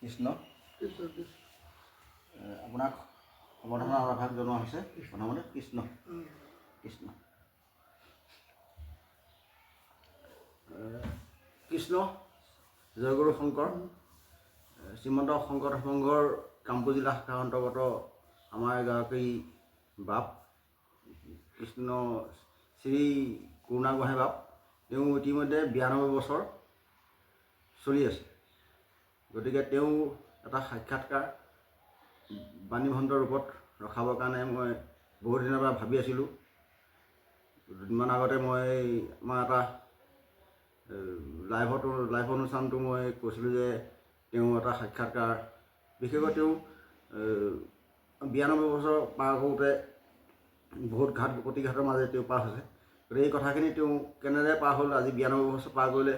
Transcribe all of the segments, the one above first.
কৃষ্ণ আপোনাক সম্বৰ্ধনা আভাস জনোৱা হৈছে প্ৰথমতে কৃষ্ণ কৃষ্ণ কৃষ্ণ জয়গুৰু শংকৰ শ্ৰীমন্ত শংকৰদেৱ সংঘৰ কামপুৰ জিলা শাখাৰ অন্তৰ্গত আমাৰ এগৰাকী বাপ কৃষ্ণ শ্ৰী কৰুণা গোহাঁই বাপ তেওঁ ইতিমধ্যে 92 বছৰ চলি আছে গতিকে তেওঁ এটা সাক্ষাৎকাৰ বাণীভন্ত ৰূপত ৰখাবৰ কাৰণে মই বহুত দিনৰ পৰা ভাবি আছিলোঁ দুদিনমান আগতে মই আমাৰ এটা লাইভ অনুষ্ঠানটো মই কৈছিলোঁ যে তেওঁ এটা সাক্ষাৎকাৰ বিশেষকৈ তেওঁ 92 বছৰ পাৰ কৰোঁতে বহুত ঘাট প্ৰতিঘাতৰ মাজে তেওঁ পাৰ হৈছে গতিকে এই কথাখিনি তেওঁ কেনেদৰে পাৰ হ'ল আজি 92 বছৰ পাৰ কৰিলে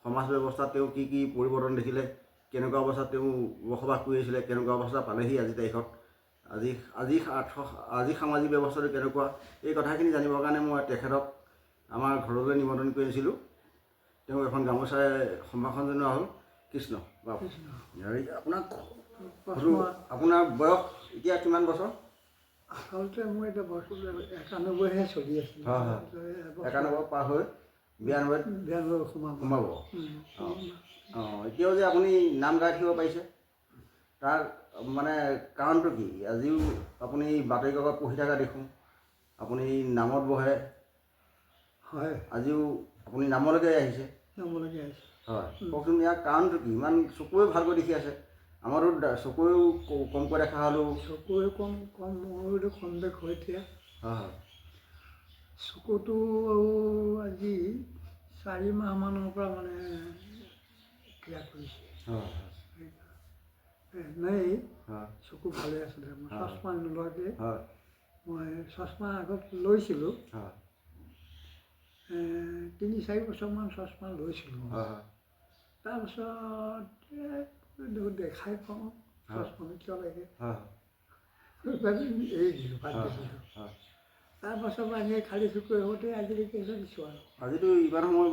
সমাজ ব্যৱস্থাত তেওঁ কি কি পৰিৱৰ্তন দেখিলে কেনেকুৱা অৱস্থাত তেওঁ বসবাস কৰি আছিলে কেনেকুৱা অৱস্থা পালেহি আজি তাৰিখত আজি সামাজিক ব্যৱস্থাটো কেনেকুৱা এই কথাখিনি জানিবৰ কাৰণে মই তেখেতক আমাৰ ঘৰলৈ নিমন্ত্ৰণ কৰি আনিছিলোঁ তেওঁ এখন গামোচাৰে সম্ভাষণ জনোৱা হ'ল কৃষ্ণ বাবু আপোনাৰ বয়স এতিয়া কিমান বছৰ আচলতে মোৰ এতিয়া বয়স 91হে চলি আছে 91 পাৰ হৈ 92 সোমাব এতিয়াও যে আপুনি নাম গাই থাকিব পাৰিছে তাৰ মানে কাৰণটো কি আজিও আপুনি বাতৰি কাকত পঢ়ি থকা দেখোঁ আপুনি নামত বহে হয় আজিও আপুনি নামলৈকে আহিছে হয় কওকচোন ইয়াৰ কাৰণটো কি ইমান চকুৱে ভালকৈ দেখি আছে আমাৰো চকুৱেও কমকৈ দেখা হ'লেও চকুৱে কম মোৰো কম দেখ এতিয়া হয় চকুটো আজি 4 মাহমানৰ পৰা মানে ক্ৰিয়া কৰিছে নাই চকু ভালে আছিলে মই চশমা নোলোৱাকৈ মই চশমা আগত লৈছিলোঁ 3-4 বছৰমান চশমা লৈছিলোঁ তাৰপিছত দেখাই পাওঁ চশমা কিয় লাগে এৰি দিলোঁ বাদ দিছিলোঁ তাৰপাছত আনি খালী চকুৱে হওঁতে আজিলৈকে দিছোঁ আৰু আজিতো ইমান সময়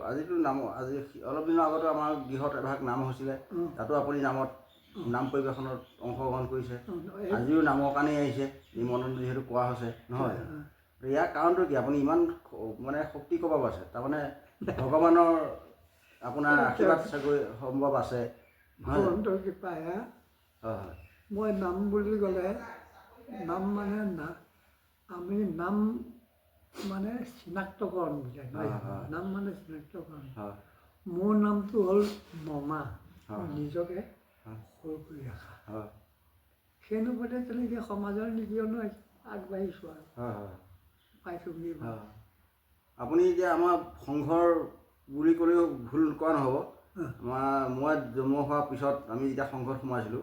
আজিতো নাম আজি অলপ দিনৰ আগতে আমাৰ গৃহত এভাগ নাম হৈছিলে তাতো আপুনি নাম পৰিৱেশনত অংশগ্ৰহণ কৰিছে আজিও নামৰ কাৰণেই আহিছে নিমন্ত্ৰণ যিহেতু কোৱা হৈছে নহয় ইয়াৰ কাৰণটো কি আপুনি ইমান মানে শক্তি ক'ব আছে তাৰমানে ভগৱানৰ আপোনাৰ আশীৰ্বাদ চাগৈ সম্ভৱ আছে ভগৱন্তৰ কৃপাহে মই নাম বুলি ক'লে নাম মানে আমি নাম মানে চিনাক্তকৰণ বুজায় নাম মানে চিনাক্তকৰণ মোৰ নামটো হ'ল মমা নিজকে সৰু কৰি ৰাখা সেই অনুপাতে তেনেকৈ সমাজৰ নীতি অনুযায়ী আগবাঢ়িছোঁ আৰু পাইছোঁ বুলি আপুনি এতিয়া আমাৰ সংঘৰ বুলি ক'লেও ভুল কোৱা নহ'ব মই জন্ম হোৱাৰ পিছত আমি যেতিয়া সংঘত সোমাইছিলোঁ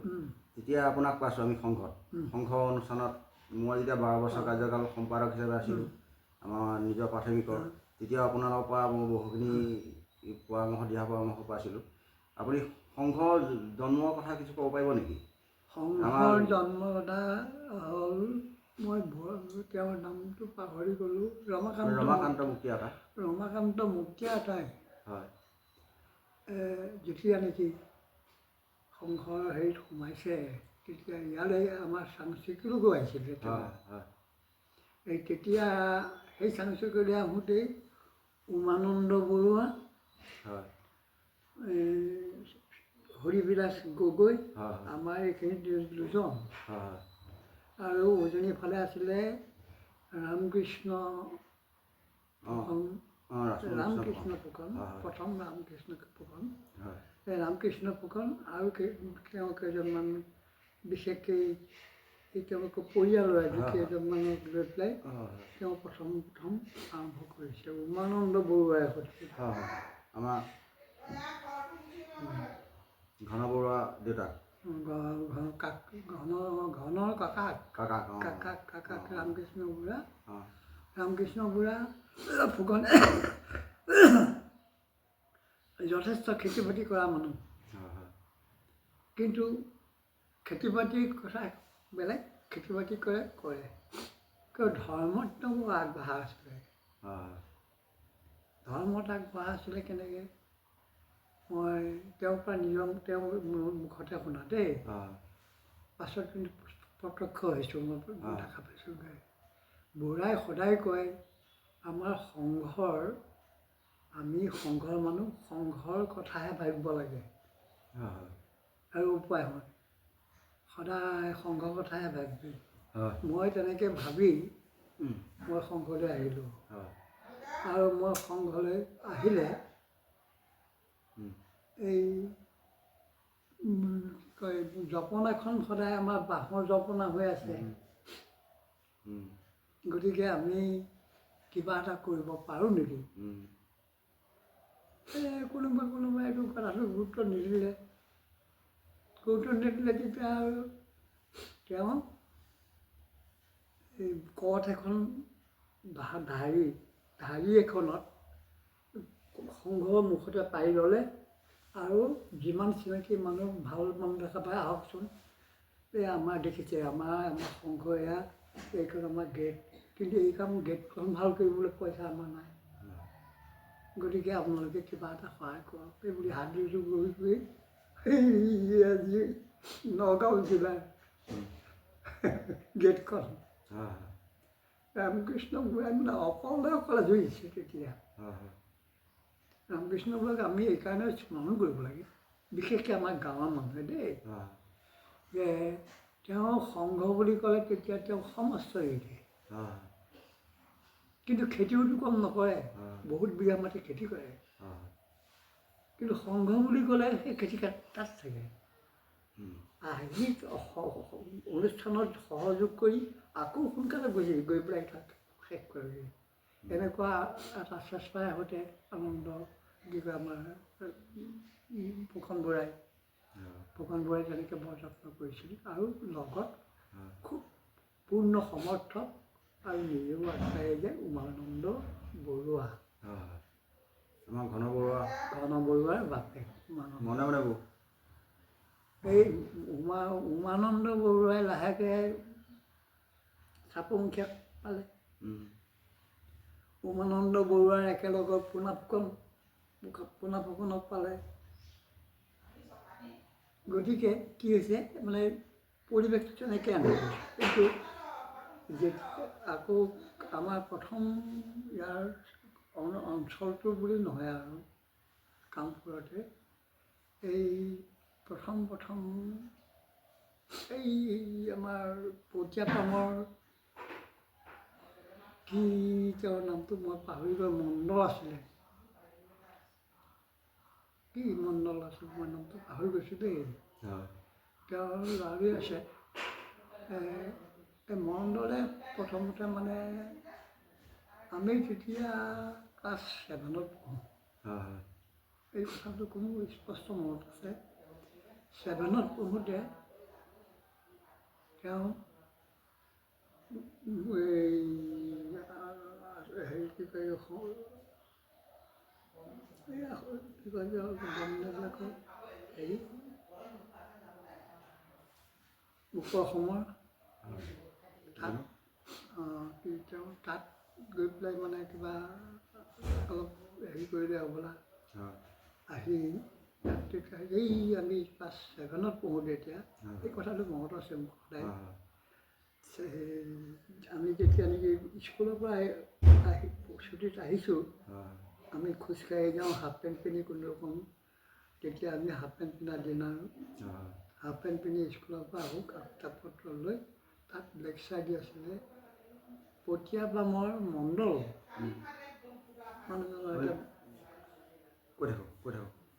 তেতিয়া আপোনাক পাইছোঁ আমি সংঘ অনুষ্ঠানত মই যেতিয়া 12 বছৰ কাৰ্যকাল সম্পাদক হিচাপে আছিলোঁ আমাৰ নিজৰ প্ৰাথমিকৰ তেতিয়াও আপোনালোকৰ পৰা মই বহুখিনি পৰামৰ্শ পাইছিলোঁ আপুনি সংঘৰ জন্মৰ কথা কিছু ক'ব পাৰিব নেকি সংঘৰ জন্ম কথা হ'ল মই তেওঁৰ নামটো পাহৰি গ'লোঁ ৰমাকান্ত মুক্তিয়া আটাই হয় যেতিয়া নেকি সংঘৰ হেৰিত সোমাইছে তেতিয়া ইয়ালৈ আমাৰ চাংচিকলোকো আহিছিলে তেতিয়া সেই চাংচিকলৈ আহোঁতেই উমানন্দ বৰুৱা হৰিবিলাস গগৈ আমাৰ এইখিনিত দুজন আৰু উজনিৰ ফালে আছিলে ৰামকৃষ্ণ ফুকন প্ৰথম ৰামকৃষ্ণ ফুকন এই ৰামকৃষ্ণ ফুকন আৰু তেওঁ কেইজনমান বিশেষকৈ এই তেওঁলোকৰ পৰিয়ালৰ আজি কেইজনমানক লৈ পেলাই তেওঁ প্ৰথম আৰম্ভ কৰিছে উমানন্দ বৰুৱাই আমাৰ ঘন বৰুৱা দেউতাক ঘনৰ কাকাক ৰামকৃষ্ণ বুঢ়া ফুকন যথেষ্ট খেতি বাতি কৰা মানুহ কিন্তু খেতি বাতিৰ কথা বেলেগ খেতি বাতি কৰে কিয় ধৰ্মত তেওঁ আগবঢ়া আছিলে ধৰ্মত আগবঢ়া আছিলে কেনেকৈ মই তেওঁৰ পৰা তেওঁৰ মুখতে শুনা দেই, পাছত কিন্তু প্ৰত্যক্ষ হৈছোঁ, মই দেখা পাইছোঁ। বুঢ়াই সদায় কয় আমাৰ আমি সংঘৰ মানুহ, সংঘৰ কথাহে ভাবিব লাগে আৰু উপায় হয় সদায় সংঘৰ কথাহে ভাবিবি। মই তেনেকৈ ভাবি মই সংঘলৈ আহিলোঁ। আৰু মই সংঘলৈ আহিলে এই কয় জপনাখন সদায় আমাৰ বাঁহৰ জপনা হৈ আছে। গতিকে আমি কিবা এটা কৰিব পাৰোঁ নেকি? কোনোবাই এইটো কথাটো গুৰুত্ব নিদিলে তেতিয়া আৰু তেওঁ এই কঠ এখন ঢাৰি এখনত সংঘৰ মুখতে পাৰি ল'লে আৰু যিমান চিনাকি মানুহ ভাল মানুহ দেখা পায় আহকচোন, এই আমাৰ দেখিছে আমাৰ সংঘ এয়া, এইখন আমাৰ গেট, কিন্তু এই কাম গেটখন ভাল কৰিবলৈ পইচা আমাৰ নাই, গতিকে আপোনালোকে কিবা এটা সহায় কৰক এই বুলি হাত দিছোঁ। গৈ আজি নগাঁও জিলাৰ গেটখন ৰামকৃষ্ণ বুঢ়াই মানে অকলে জুৰিছে। তেতিয়া ৰামকৃষ্ণ বুঢ়াক আমি এইকাৰণে স্মৰণ কৰিব লাগে, বিশেষকৈ আমাৰ গাঁৱৰ মানুহে দেই, যে তেওঁ সংঘ বুলি ক'লে তেতিয়া তেওঁ সমস্ত এৰি দিয়ে, কিন্তু খেতিওতো কম নকৰে, বহুত বিঘা মাটি খেতি কৰে, কিন্তু সংঘ বুলি ক'লে সেই খেতি তাত থাকে। আহি অনুষ্ঠানত সহযোগ কৰি আকৌ সোনকালে গৈ পেলাই তাত শেষ কৰে। এনেকুৱা এটা চেষ্টাই সৈতে আনন্দ কি কয় আমাৰ ফুকন বৰাই তেনেকৈ বৰ যত্ন কৰিছিল আৰু লগত খুব পূৰ্ণ সমৰ্থক আৰু নিজেও আগবাঢ়ি যায় উমানন্দ বৰুৱা, আমাৰ ঘন বৰুৱাৰ বাপেক। মনে মনে বৌ এই উমানন্দ বৰুৱাই লাহেকৈ চাপৰমুখীয়া পালে। উমানন্দ বৰুৱাৰ একেলগত পোনাফুকনক পালে। গতিকে কি হৈছে মানে পৰিৱেশটো তেনেকৈ আনিছে। কিন্তু আকৌ আমাৰ প্ৰথম ইয়াৰ অঞ্চলটো বুলি নহয় আৰু কামপুৰতে এই প্ৰথম এই আমাৰ পতিয়াপামৰ কি তেওঁৰ নামটো মই পাহৰি গৈ, মণ্ডল আছিলে, কি মণ্ডল আছিল মই নামটো পাহৰি গৈছোঁ দেই, তেওঁৰ ল'ৰালি আছে। এই মণ্ডলে প্ৰথমতে মানে আমি যেতিয়া ক্লাছ 7ত পঢ়োঁ, এই কথাটো কোনো স্পষ্ট মনত আছে। 7ত পঢ়োঁতে তেওঁ এই হেৰি কি কয় হেৰি উপ অসমৰ তাত তেওঁ তাত গৈ পেলাই মানে কিবা অলপ হেৰি কৰিলে হ'বলা, আহি তেতিয়া এই আমি ক্লাছ 7ত পঢ়োঁতে এতিয়া এই কথাটো মনত আছে মোক সদায়। আমি যেতিয়া নেকি স্কুলৰ পৰা ছুটীত আহিছোঁ, আমি খোজকাঢ়ি যাওঁ হাফ পেণ্ট পিন্ধি কোনোৰকম, তেতিয়া আমি হাফ পেণ্ট পিন্ধা দিন আৰু হাফ পেণ্ট পিন্ধি স্কুলৰ পৰা আহোঁ, কিতাপ পত্ৰ লৈ তাত লেকচাৰ দি আছিলে পতিয়াপামৰ মণ্ডল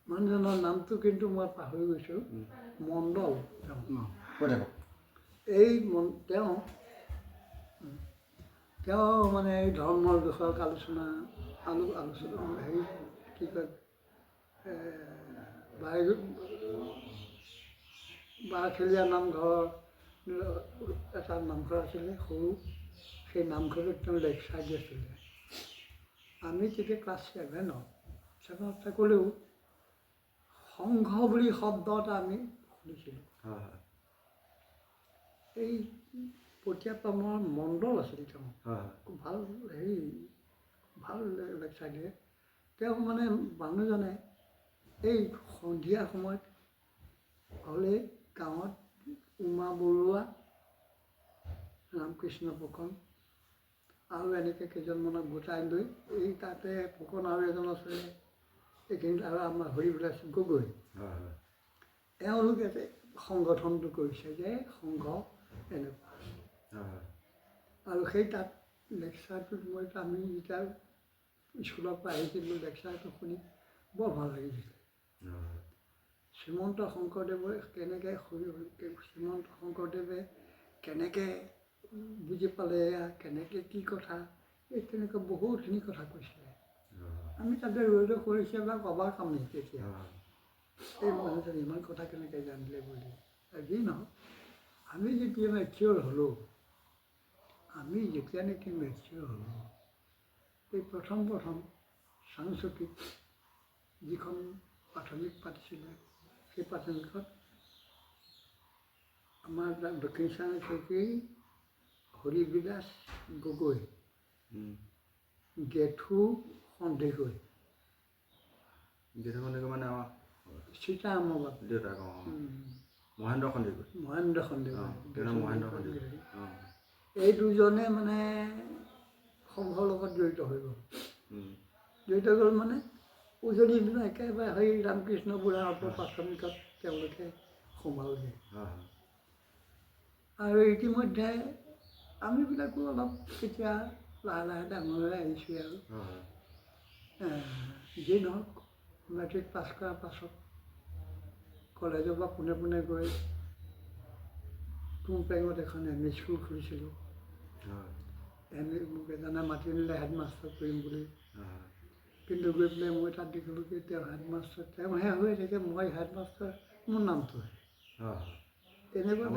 মানুহজনৰ নামটো কিন্তু মই পাহৰি গৈছোঁ, মণ্ডল তেওঁ মানে এই ধৰ্মৰ বিষয়ক আলোচনা হেৰি কি কয় বাৰখেলীয়া নামঘৰ এটা নামঘৰ আছিলে সৰু, সেই নামঘৰটোত তেওঁ লেকচাৰ দি আছিলে। আমি তেতিয়া ক্লাছ 7ত থাকোঁতেও সংঘ বুলি শব্দ এটা আমি শুনিছিলোঁ। এই পতিয়াপামৰ মণ্ডল আছিল তেওঁ, ভাল হেৰি ভাল লেকচাৰ দিয়ে। তেওঁ মানে মানুহজনে এই সন্ধিয়া সময়ত হ'লে গাঁৱত উমা বৰুৱা, ৰামকৃষ্ণ ফুকন আৰু এনেকৈ কেইজনমানক গোটাই লৈ এই তাতে ফুকন আৰু এজন আছে এইখিনিত, আৰু আমাৰ হৰিবিলাস গগৈ, এওঁলোকে সংগঠনটো কৰিছে যে সংঘ এনেকুৱা। আৰু সেই তাত লেকচাৰটোত আমি যেতিয়া স্কুলৰ পৰা আহিছিলোঁ লেকচাৰটো শুনি বৰ ভাল লাগিছিলে। শ্ৰীমন্ত শংকৰদেৱে কেনেকৈ শ্ৰীমন্ত শংকৰদেৱে কেনেকৈ বুজি পালে, কেনেকৈ কি কথা, এই তেনেকৈ বহুতখিনি কথা কৈছিলে। আমি তাতে ৰৈ ৰৈ কৰিছে বা অবাক আমি তেতিয়া এই মানুহজন ইমান কথা কেনেকৈ জানিলে বুলি। যি নহওক, আমি যেতিয়া মেচিয়ৰ হ'লোঁ, এই প্ৰথম চাংচুকীত যিখন প্ৰাথমিক পাতিছিলে, সেই প্ৰাথমিকত আমাৰ দক্ষিণ চাংচুকীৰ হৰিবিলাস গগৈ, গেথু সন্দেহৈ, মানে আমাৰ সীতাৰামৰ বাপ দেউতাক মহেন্দ্ৰ সন্দিকৈ, এই দুজনে মানে সংঘৰ লগত জড়িত হৈ গ'ল। জড়িত গ'ল মানে উজনি দিনা একেবাৰে সেই ৰামকৃষ্ণ বুঢ়াৰ প্ৰাথমিকত তেওঁলোকে সোমালগৈ। আৰু ইতিমধ্যে আমিবিলাকো অলপ তেতিয়া লাহে লাহে ডাঙৰ হৈ আহিছোঁ। আৰু যি নহওক, মেট্ৰিক পাছ কৰাৰ পাছত কলেজৰ পৰা পোনে পোনে গৈ টুমপেঙত এখন ME স্কুল খুলিছিলোঁ। মোক এজনে মাতি নিলে হেডমাষ্টাৰ কৰিম বুলি, কিন্তু গৈ পেলাই মই তাত দেখিলোঁ কি তেওঁ হেডমাষ্টাৰ, তেওঁহে হৈ থাকে, মই হেডমাষ্টাৰ, মোৰ নামটো তেনেকুৱা